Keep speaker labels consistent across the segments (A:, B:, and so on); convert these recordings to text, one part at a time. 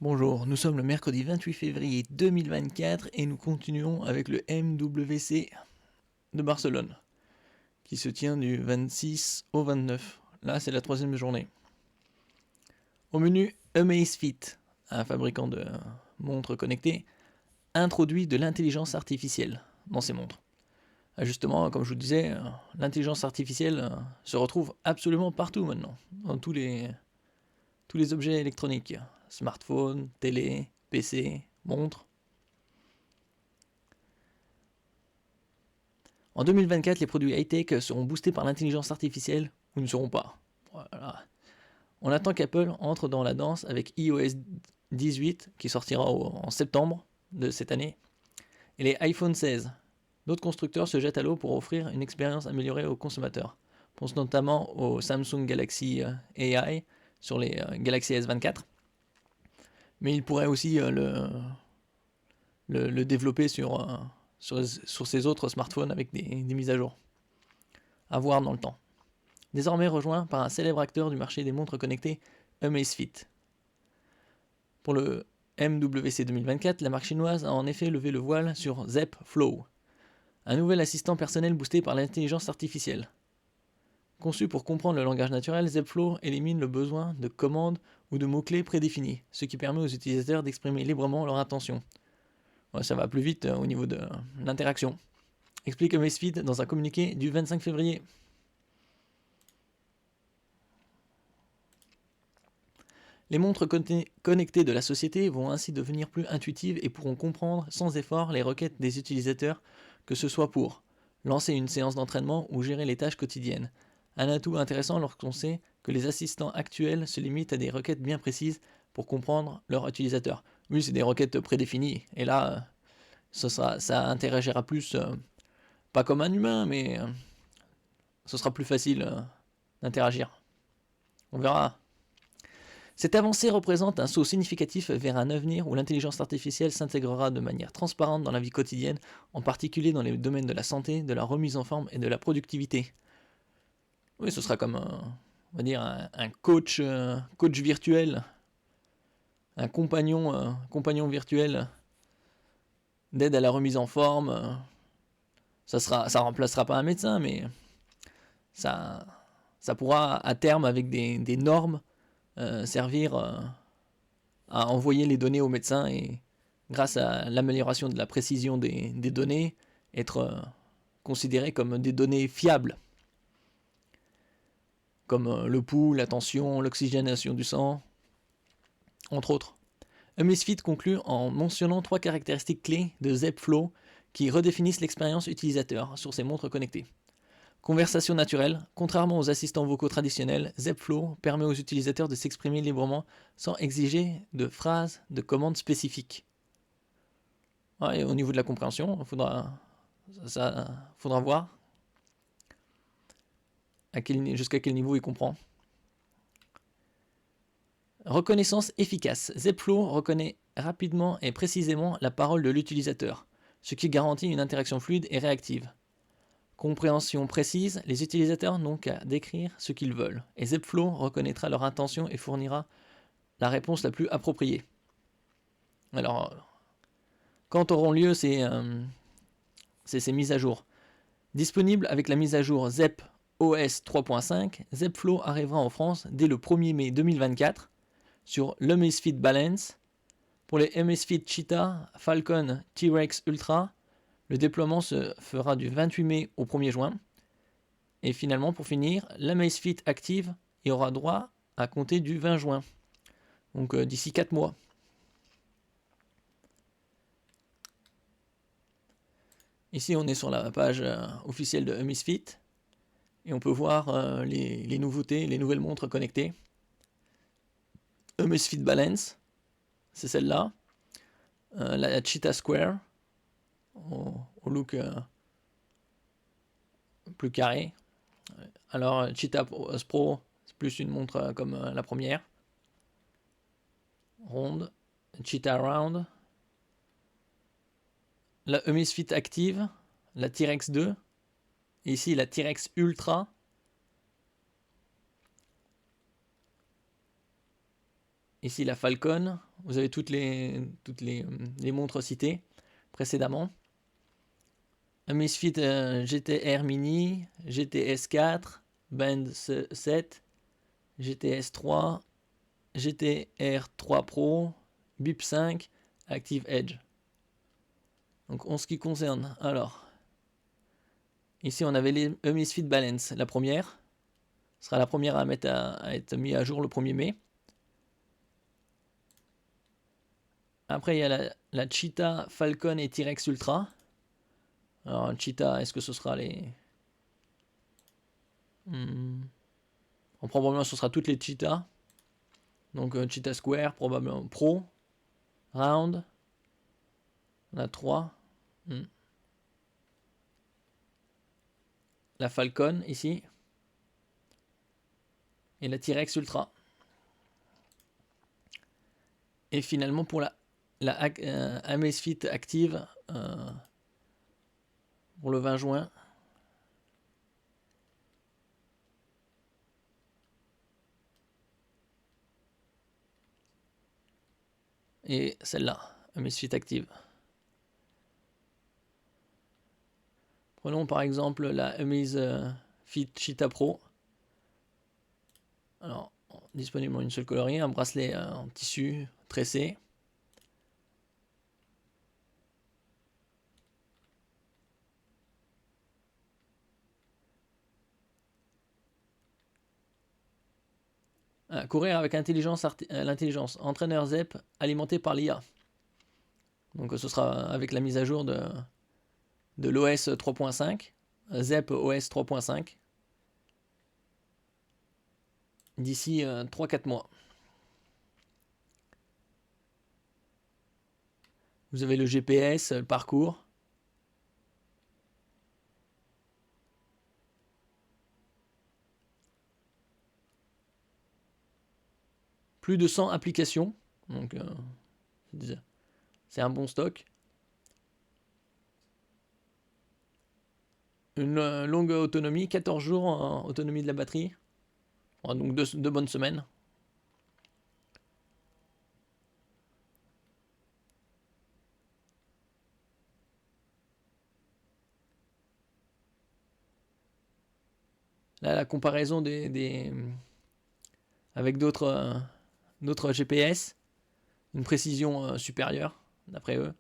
A: Bonjour, nous sommes le mercredi 28 février 2024 et nous continuons avec le MWC de Barcelone qui se tient du 26 au 29. Là, c'est la troisième journée. Au menu, Amazfit, un fabricant de montres connectées, introduit de l'intelligence artificielle dans ses montres. Justement, comme je vous disais, l'intelligence artificielle se retrouve absolument partout maintenant, dans tous les objets électroniques, smartphone, télé, PC, montres. En 2024, les produits high-tech seront boostés par l'intelligence artificielle ou ne seront pas. Voilà. On attend qu'Apple entre dans la danse avec iOS 18 qui sortira en septembre de cette année et les iPhone 16. D'autres constructeurs se jettent à l'eau pour offrir une expérience améliorée aux consommateurs. On pense notamment au Samsung Galaxy AI sur les Galaxy S24. Mais il pourrait aussi le développer sur ses autres smartphones avec des mises à jour. À voir dans le temps. Désormais rejoint par un célèbre acteur du marché des montres connectées, Amazfit. Pour le MWC 2024, la marque chinoise a en effet levé le voile sur Zepp Flow, un nouvel assistant personnel boosté par l'intelligence artificielle. Conçu pour comprendre le langage naturel, Zepp Flow élimine le besoin de commandes ou de mots-clés prédéfinis, ce qui permet aux utilisateurs d'exprimer librement leur intention. Ouais, ça va plus vite au niveau de l'interaction. Explique Amazfit dans un communiqué du 25 février. Les montres connectées de la société vont ainsi devenir plus intuitives et pourront comprendre sans effort les requêtes des utilisateurs, que ce soit pour lancer une séance d'entraînement ou gérer les tâches quotidiennes. Un atout intéressant lorsqu'on sait que les assistants actuels se limitent à des requêtes bien précises pour comprendre leur utilisateur. Oui, c'est des requêtes prédéfinies, et là, ça interagira plus, pas comme un humain, mais ce sera plus facile d'interagir. On verra. Cette avancée représente un saut significatif vers un avenir où l'intelligence artificielle s'intégrera de manière transparente dans la vie quotidienne, en particulier dans les domaines de la santé, de la remise en forme et de la productivité. Oui, ce sera comme on va dire un coach virtuel, un compagnon virtuel d'aide à la remise en forme. Ça remplacera pas un médecin, mais ça pourra à terme avec des normes servir à envoyer les données aux médecins et grâce à l'amélioration de la précision des données, être considéré comme des données fiables, comme le pouls, la tension, l'oxygénation du sang, entre autres. Amazfit conclut en mentionnant 3 caractéristiques clés de Zepp Flow qui redéfinissent l'expérience utilisateur sur ces montres connectées. Conversation naturelle. Contrairement aux assistants vocaux traditionnels, Zepp Flow permet aux utilisateurs de s'exprimer librement sans exiger de phrases de commandes spécifiques. Ouais, et au niveau de la compréhension, il faudra voir jusqu'à quel niveau il comprend. Reconnaissance efficace. Zepp Flow reconnaît rapidement et précisément la parole de l'utilisateur, ce qui garantit une interaction fluide et réactive. Compréhension précise, les utilisateurs n'ont qu'à décrire ce qu'ils veulent, et Zepp Flow reconnaîtra leur intention et fournira la réponse la plus appropriée. Alors, quand auront lieu ces mises à jour? Disponible avec la mise à jour Zepp OS 3.5, Zepp Flow arrivera en France dès le 1er mai 2024 sur l'Amazfit Balance. Pour les Amazfit Cheetah, Falcon, T-Rex Ultra, le déploiement se fera du 28 mai au 1er juin. Et finalement, pour finir, l'Amazfit Active y aura droit à compter du 20 juin. Donc d'ici 4 mois. Ici, on est sur la page officielle de Amazfit. Et on peut voir les nouveautés, les nouvelles montres connectées. Amazfit Balance, c'est celle-là. La Cheetah Square, au look plus carré. Alors Cheetah Pro, c'est plus une montre comme la première. Ronde. Cheetah Round. La Amazfit Active, la T-Rex 2. Et ici la T-Rex Ultra. Ici la Falcon, vous avez toutes les montres citées précédemment. Amazfit GTR Mini, GTS 4, Band 7, GTS 3, GTR 3 Pro, BIP 5, Active Edge. Donc en ce qui concerne, alors, ici on avait les Amazfit Balance, la première, sera la première à être mise à jour le 1er mai. Après il y a la Cheetah, Falcon et T-Rex Ultra. Alors Cheetah, est-ce que ce sera les... Probablement ce sera toutes les Cheetah. Donc Cheetah Square, probablement Pro, Round. On a 3. La Falcon ici. Et la T-Rex Ultra. Et finalement pour la Amazfit Active pour le 20 juin. Et celle-là, Amazfit Active. Prenons par exemple la Amazfit Cheetah Pro. Alors, disponible en une seule coloris, un bracelet en tissu tressé. Courir avec l'intelligence. Entraîneur ZEP alimenté par l'IA. Donc ce sera avec la mise à jour de l'OS 3.5. ZEP OS 3.5. D'ici 3-4 mois. Vous avez le GPS, le parcours. Plus de 100 applications. Donc c'est un bon stock. Une longue autonomie, 14 jours en autonomie de la batterie. Donc 2 bonnes semaines. Là, la comparaison avec d'autres GPS, une précision supérieure, d'après eux,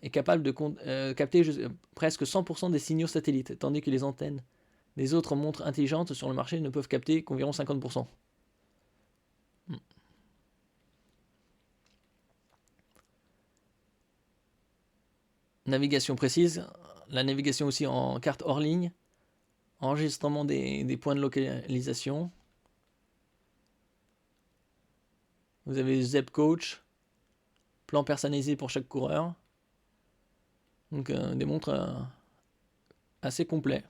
A: est capable de capter presque 100% des signaux satellites, tandis que les antennes des autres montres intelligentes sur le marché ne peuvent capter qu'environ 50%. Navigation précise, la navigation aussi en carte hors ligne, enregistrement des points de localisation. Vous avez ZEP Coach, plan personnalisé pour chaque coureur. Donc des montres assez complets.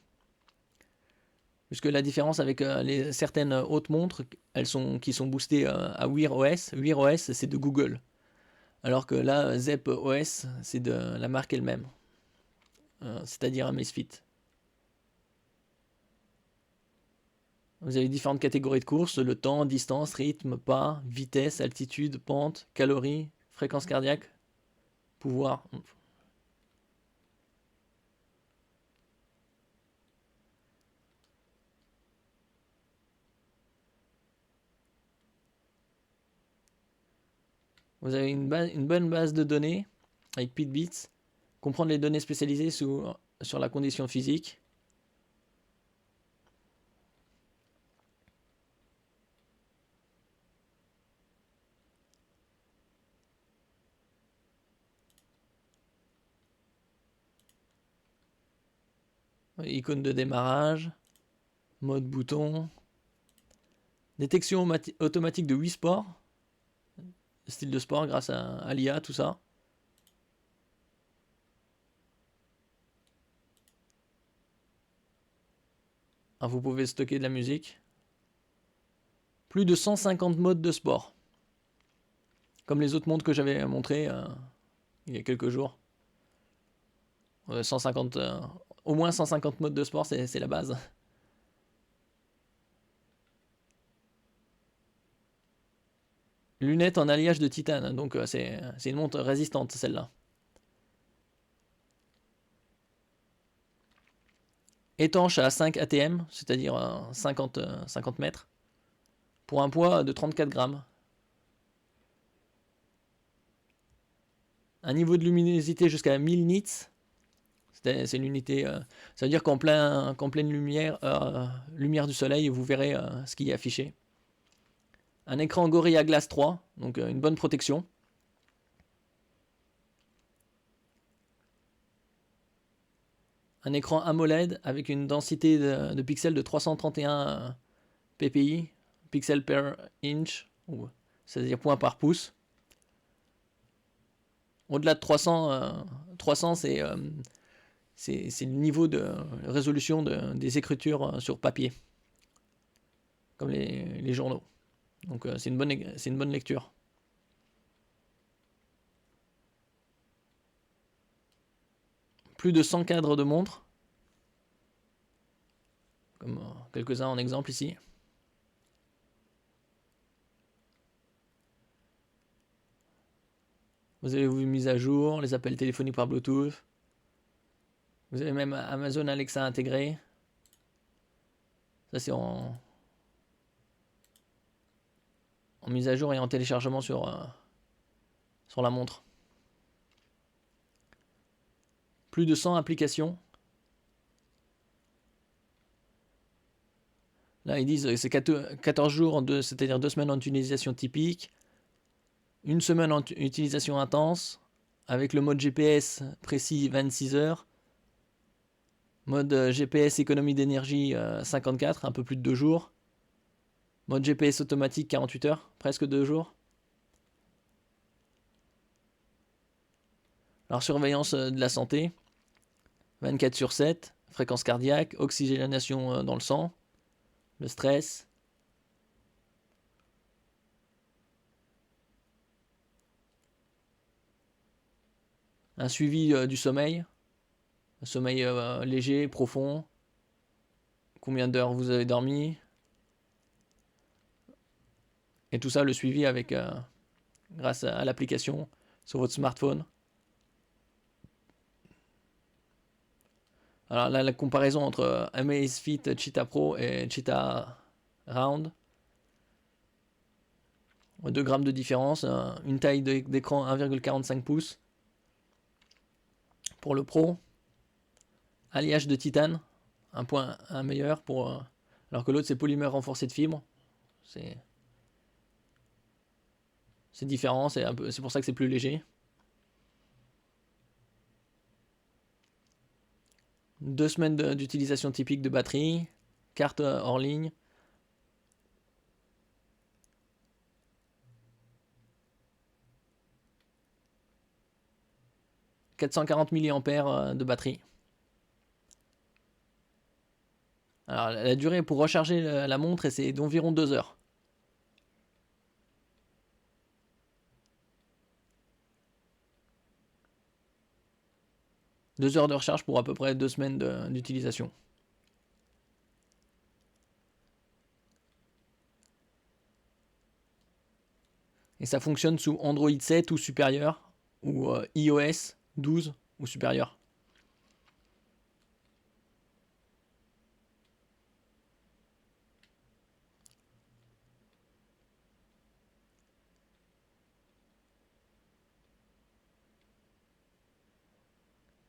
A: Puisque la différence avec certaines autres montres, qui sont boostées à Wear OS. Wear OS, c'est de Google. Alors que là, ZEP OS, c'est de la marque elle-même. C'est-à-dire Amazfit. Vous avez différentes catégories de courses, le temps, distance, rythme, pas, vitesse, altitude, pente, calories, fréquence cardiaque, pouvoir. Vous avez une bonne base de données avec Fitbits, comprendre les données spécialisées sur la condition physique. Icône de démarrage, mode bouton, détection automatique de 8 sports, style de sport grâce à l'IA, tout ça. Alors vous pouvez stocker de la musique. Plus de 150 modes de sport. Comme les autres montres que j'avais montré il y a quelques jours. 150, au moins 150 modes de sport, c'est la base. Lunettes en alliage de titane, donc c'est une montre résistante celle-là. Étanche à 5 ATM, c'est-à-dire 50 mètres, pour un poids de 34 grammes. Un niveau de luminosité jusqu'à 1000 nits. C'est l'unité. Ça veut dire qu'en pleine lumière, lumière du soleil, vous verrez ce qui est affiché. Un écran Gorilla Glass 3, donc une bonne protection. Un écran AMOLED avec une densité de pixels de 331 ppi, pixels per inch, c'est-à-dire points par pouce. Au-delà de 300 c'est le niveau de résolution des écritures sur papier, comme les journaux. Donc c'est une bonne lecture. Plus de 100 cadres de montres, comme quelques-uns en exemple ici. Vous avez vos mises à jour, les appels téléphoniques par Bluetooth. Vous avez même Amazon Alexa intégré. Ça c'est en mise à jour et en téléchargement sur la montre. Plus de 100 applications. Là, ils disent que c'est 14 jours, c'est-à-dire 2 semaines en utilisation typique, 1 semaine en utilisation intense, avec le mode GPS précis 26 heures, mode GPS économie d'énergie 54, un peu plus de 2 jours, mode GPS automatique 48 heures, presque 2 jours. Alors, surveillance de la santé, 24/7, fréquence cardiaque, oxygénation dans le sang, le stress. Un suivi du sommeil, un sommeil léger, profond, combien d'heures vous avez dormi, et tout ça le suivi avec grâce à l'application sur votre smartphone. Alors là, la comparaison entre Amazfit Cheetah Pro et Cheetah Round. 2 grammes de différence, une taille d'écran 1,45 pouces pour le Pro, alliage de titane, un meilleur pour, alors que l'autre c'est polymère renforcé de fibres. C'est différent, c'est pour ça que c'est plus léger. 2 semaines d'utilisation typique de batterie, carte hors ligne. « 440 mAh de batterie. » Alors la durée pour recharger la montre, c'est d'environ 2 heures. « 2 heures de recharge pour à peu près 2 semaines d'utilisation. Et ça fonctionne sous Android 7 ou supérieur, ou iOS 12 ou supérieur.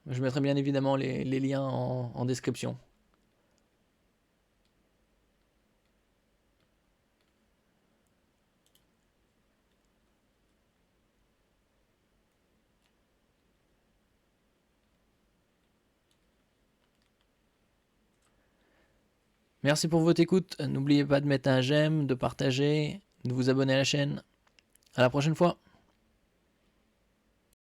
A: Je mettrai bien évidemment les liens en description. Merci pour votre écoute. N'oubliez pas de mettre un j'aime, de partager, de vous abonner à la chaîne. À la prochaine fois.